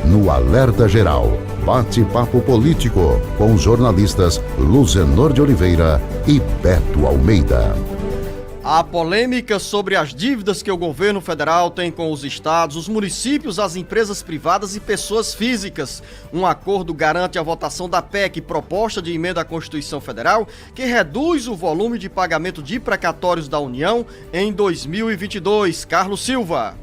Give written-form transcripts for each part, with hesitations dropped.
no Alerta Geral. Bate-papo político com os jornalistas Luzenor de Oliveira e Beto Almeida. A polêmica sobre as dívidas que o governo federal tem com os estados, os municípios, as empresas privadas e pessoas físicas. Um acordo garante a votação da PEC, proposta de emenda à Constituição Federal, que reduz o volume de pagamento de precatórios da União em 2022. Carlos Silva.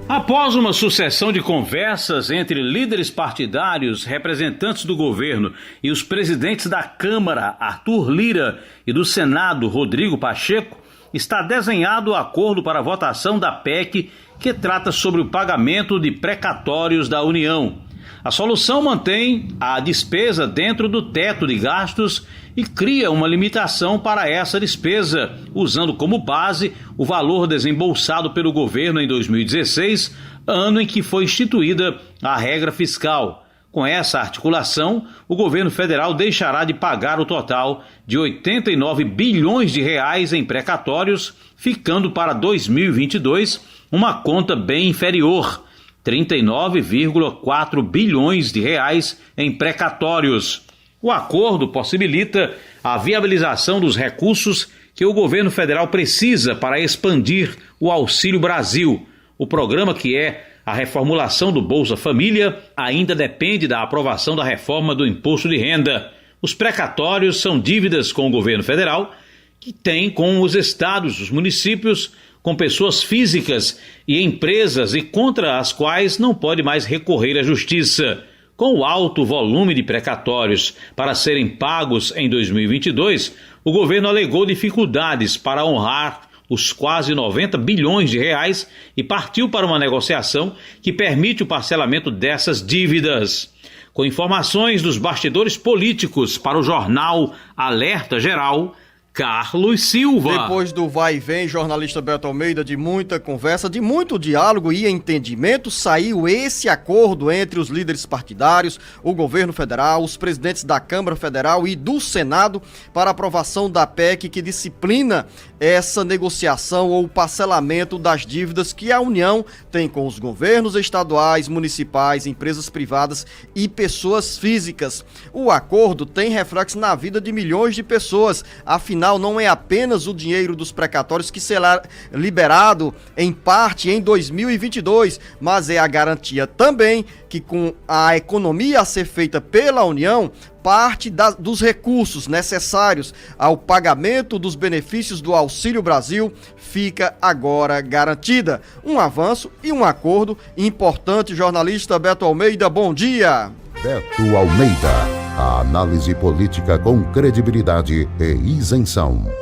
Após uma sucessão de conversas entre líderes partidários, representantes do governo e os presidentes da Câmara, Arthur Lira, e do Senado, Rodrigo Pacheco, está desenhado o acordo para a votação da PEC, que trata sobre o pagamento de precatórios da União. A solução mantém a despesa dentro do teto de gastos e cria uma limitação para essa despesa, usando como base o valor desembolsado pelo governo em 2016, ano em que foi instituída a regra fiscal. Com essa articulação, o governo federal deixará de pagar o total de 89 bilhões de reais em precatórios, ficando para 2022 uma conta bem inferior, 39,4 bilhões de reais em precatórios. O acordo possibilita a viabilização dos recursos que o governo federal precisa para expandir o Auxílio Brasil. O programa, que é a reformulação do Bolsa Família, ainda depende da aprovação da reforma do Imposto de Renda. Os precatórios são dívidas com o governo federal que tem com os estados, os municípios, com pessoas físicas e empresas e contra as quais não pode mais recorrer à justiça. Com o alto volume de precatórios para serem pagos em 2022, o governo alegou dificuldades para honrar os quase 90 bilhões de reais e partiu para uma negociação que permite o parcelamento dessas dívidas. Com informações dos bastidores políticos para o jornal Alerta Geral, Carlos Silva. Depois do vai e vem, jornalista Beto Almeida, de muita conversa, de muito diálogo e entendimento, saiu esse acordo entre os líderes partidários, o governo federal, os presidentes da Câmara Federal e do Senado para aprovação da PEC que disciplina essa negociação ou parcelamento das dívidas que a União tem com os governos estaduais, municipais, empresas privadas e pessoas físicas. O acordo tem reflexo na vida de milhões de pessoas, afinal não é apenas o dinheiro dos precatórios que será liberado em parte em 2022, mas é a garantia também que com a economia a ser feita pela União, parte dos recursos necessários ao pagamento dos benefícios do Auxílio Brasil fica agora garantida. Um avanço e um acordo importante. Jornalista Beto Almeida, bom dia. Beto Almeida, a análise política com credibilidade e isenção.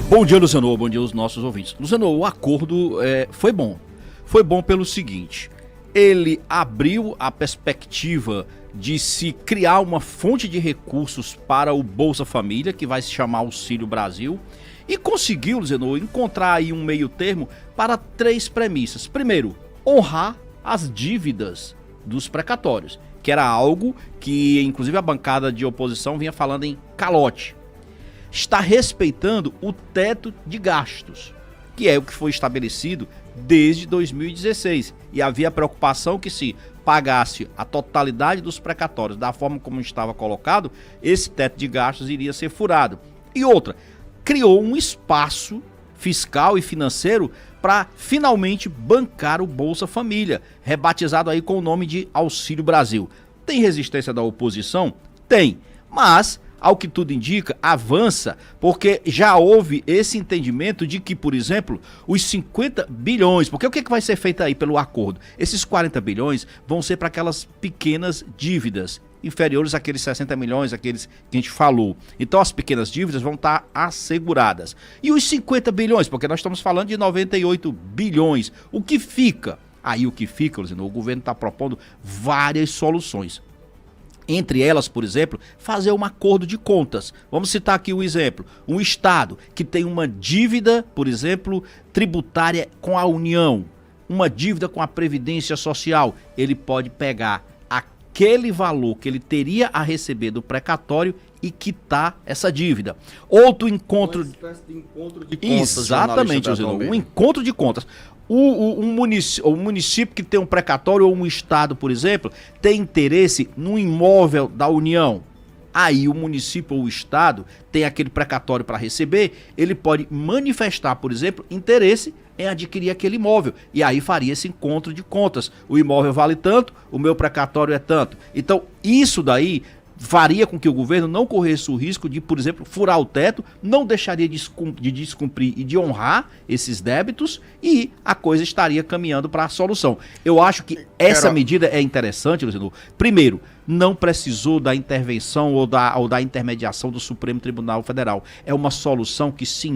Bom dia, Luciano, bom dia aos nossos ouvintes. Luciano, o acordo foi bom. Foi bom pelo seguinte: ele abriu a perspectiva de se criar uma fonte de recursos para o Bolsa Família, que vai se chamar Auxílio Brasil, e conseguiu, Luciano, encontrar aí um meio termo para 3 premissas. Primeiro, honrar as dívidas dos precatórios, que era algo que, inclusive, a bancada de oposição vinha falando em calote. Está respeitando o teto de gastos, que é o que foi estabelecido desde 2016. E havia preocupação que, se pagasse a totalidade dos precatórios da forma como estava colocado, esse teto de gastos iria ser furado. E outra, criou um espaço fiscal e financeiro para finalmente bancar o Bolsa Família, rebatizado aí com o nome de Auxílio Brasil. Tem resistência da oposição? Tem, mas ao que tudo indica, avança, porque já houve esse entendimento de que, por exemplo, os 50 bilhões, porque o que vai ser feito aí pelo acordo? Esses 40 bilhões vão ser para aquelas pequenas dívidas, inferiores àqueles 60 milhões, aqueles que a gente falou. Então as pequenas dívidas vão estar asseguradas. E os 50 bilhões, porque nós estamos falando de 98 bilhões, o que fica? Aí o que fica, o governo está propondo várias soluções. Entre elas, por exemplo, fazer um acordo de contas. Vamos citar aqui um exemplo. Um estado que tem uma dívida, por exemplo, tributária com a União, uma dívida com a Previdência Social, ele pode pegar aquele valor que ele teria a receber do precatório e quitar essa dívida. Outro encontro... Uma espécie de encontro de contas. Exatamente, um encontro de contas. Um município que tem um precatório ou um estado, por exemplo, tem interesse no imóvel da União. Aí o município ou o estado tem aquele precatório para receber, ele pode manifestar, por exemplo, interesse em adquirir aquele imóvel. E aí faria esse encontro de contas. O imóvel vale tanto, o meu precatório é tanto. Então, isso daí faria com que o governo não corresse o risco de, por exemplo, furar o teto, não deixaria de descumprir e de honrar esses débitos, e a coisa estaria caminhando para a solução. Eu acho que essa medida é interessante, Luciano. Primeiro, não precisou da intervenção ou da intermediação do Supremo Tribunal Federal. É uma solução que se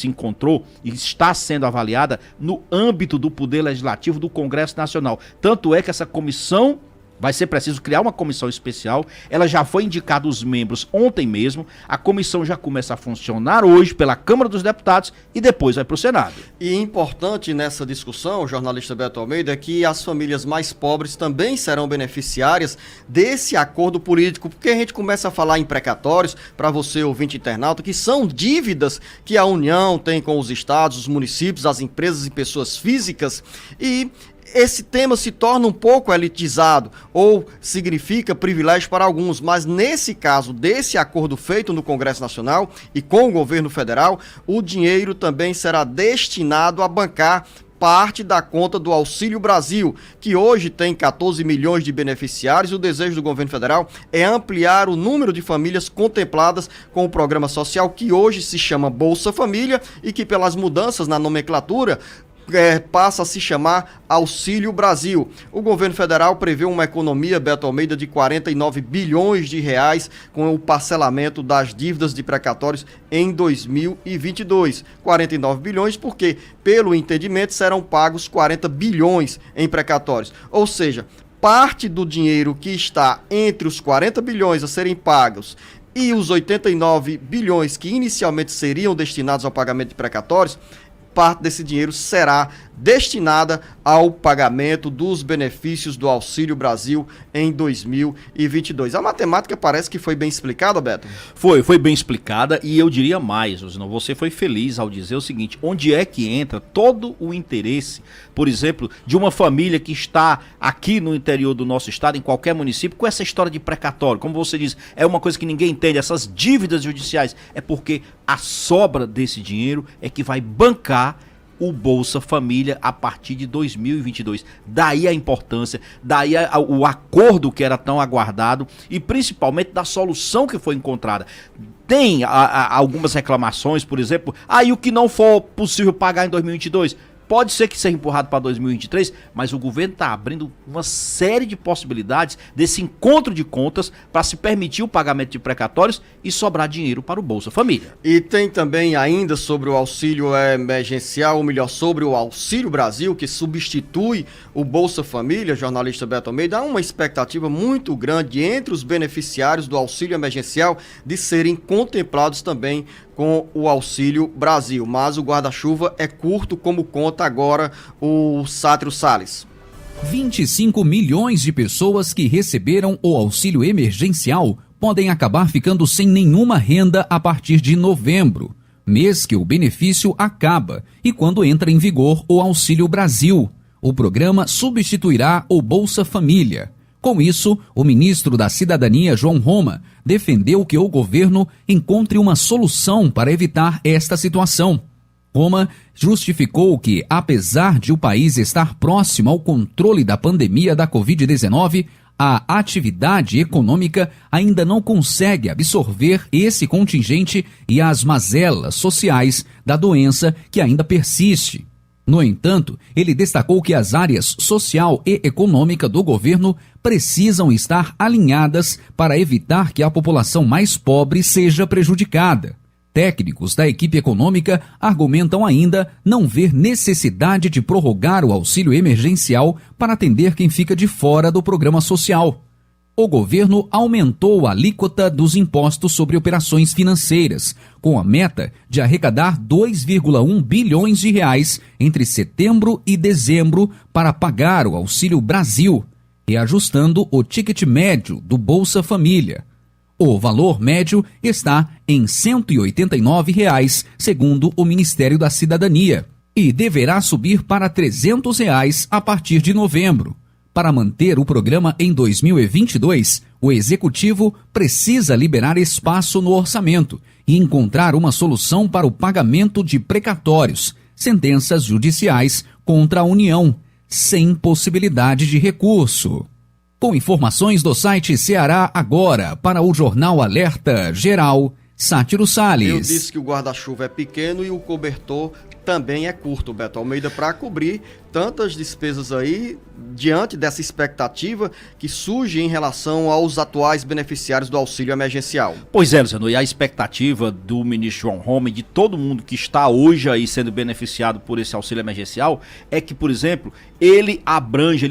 encontrou e está sendo avaliada no âmbito do Poder Legislativo do Congresso Nacional. Tanto é que essa comissão... Vai ser preciso criar uma comissão especial. Ela já foi indicada os membros ontem mesmo. A comissão já começa a funcionar hoje pela Câmara dos Deputados e depois vai para o Senado. E importante nessa discussão, o jornalista Beto Almeida, é que as famílias mais pobres também serão beneficiárias desse acordo político, porque a gente começa a falar em precatórios, para você, ouvinte internauta, que são dívidas que a União tem com os estados, os municípios, as empresas e pessoas físicas, e esse tema se torna um pouco elitizado ou significa privilégio para alguns, mas nesse caso desse acordo feito no Congresso Nacional e com o governo federal, o dinheiro também será destinado a bancar parte da conta do Auxílio Brasil, que hoje tem 14 milhões de beneficiários. O desejo do governo federal é ampliar o número de famílias contempladas com o programa social, que hoje se chama Bolsa Família e que, pelas mudanças na nomenclatura, passa a se chamar Auxílio Brasil. O governo federal prevê uma economia, Beto Almeida, de 49 bilhões de reais com o parcelamento das dívidas de precatórios em 2022. 49 bilhões porque, pelo entendimento, serão pagos 40 bilhões em precatórios. Ou seja, parte do dinheiro que está entre os 40 bilhões a serem pagos e os 89 bilhões que inicialmente seriam destinados ao pagamento de precatórios, parte desse dinheiro será destinada ao pagamento dos benefícios do Auxílio Brasil em 2022. A matemática parece que foi bem explicada, Beto? Foi bem explicada, e eu diria mais, você foi feliz ao dizer o seguinte: onde é que entra todo o interesse, por exemplo, de uma família que está aqui no interior do nosso estado, em qualquer município, com essa história de precatório? Como você diz, é uma coisa que ninguém entende, essas dívidas judiciais, é porque a sobra desse dinheiro é que vai bancar o Bolsa Família a partir de 2022. Daí a importância, daí o acordo que era tão aguardado e principalmente da solução que foi encontrada. Tem algumas reclamações, por exemplo, o que não for possível pagar em 2022... pode ser que seja empurrado para 2023, mas o governo está abrindo uma série de possibilidades desse encontro de contas para se permitir o pagamento de precatórios e sobrar dinheiro para o Bolsa Família. E tem também ainda sobre o auxílio emergencial, ou melhor, sobre o Auxílio Brasil, que substitui o Bolsa Família, jornalista Beto Almeida. Há uma expectativa muito grande entre os beneficiários do auxílio emergencial de serem contemplados também com o Auxílio Brasil, mas o guarda-chuva é curto, como conta agora o Sátiro Salles. 25 milhões de pessoas que receberam o auxílio emergencial podem acabar ficando sem nenhuma renda a partir de novembro, mês que o benefício acaba e quando entra em vigor o Auxílio Brasil. O programa substituirá o Bolsa Família. Com isso, o ministro da Cidadania, João Roma, defendeu que o governo encontre uma solução para evitar esta situação. Roma justificou que, apesar de o país estar próximo ao controle da pandemia da Covid-19, a atividade econômica ainda não consegue absorver esse contingente e as mazelas sociais da doença que ainda persiste. No entanto, ele destacou que as áreas social e econômica do governo precisam estar alinhadas para evitar que a população mais pobre seja prejudicada. Técnicos da equipe econômica argumentam ainda não ver necessidade de prorrogar o auxílio emergencial para atender quem fica de fora do programa social. O governo aumentou a alíquota dos impostos sobre operações financeiras, com a meta de arrecadar 2,1 bilhões de reais entre setembro e dezembro para pagar o Auxílio Brasil. reajustando o ticket médio do Bolsa Família. O valor médio está em R$ 189, segundo o Ministério da Cidadania, e deverá subir para R$ 300 a partir de novembro. Para manter o programa em 2022, o Executivo precisa liberar espaço no orçamento e encontrar uma solução para o pagamento de precatórios, sentenças judiciais contra a União, sem possibilidade de recurso. Com informações do site Ceará Agora para o Jornal Alerta Geral, Sátiro Salles. Eu disse que o guarda-chuva é pequeno e o cobertor também é curto, Beto Almeida, para cobrir tantas despesas aí, diante dessa expectativa que surge em relação aos atuais beneficiários do auxílio emergencial. Pois é, Luciano, e a expectativa do ministro João Roma e de todo mundo que está hoje aí sendo beneficiado por esse auxílio emergencial é que, por exemplo, ele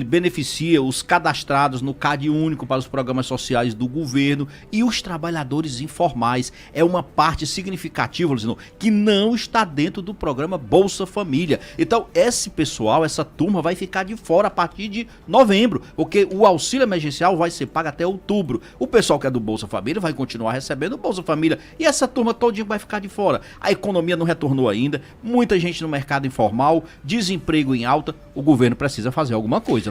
beneficia os cadastrados no CAD único para os programas sociais do governo e os trabalhadores informais. É uma parte significativa, Luciano, que não está dentro do programa Bolsa Família. Então, esse pessoal, essa turma vai ficar de fora a partir de novembro, porque o auxílio emergencial vai ser pago até outubro. O pessoal que é do Bolsa Família vai continuar recebendo o Bolsa Família e essa turma todinha vai ficar de fora. A economia não retornou ainda, muita gente no mercado informal, desemprego em alta, o governo precisa fazer alguma coisa.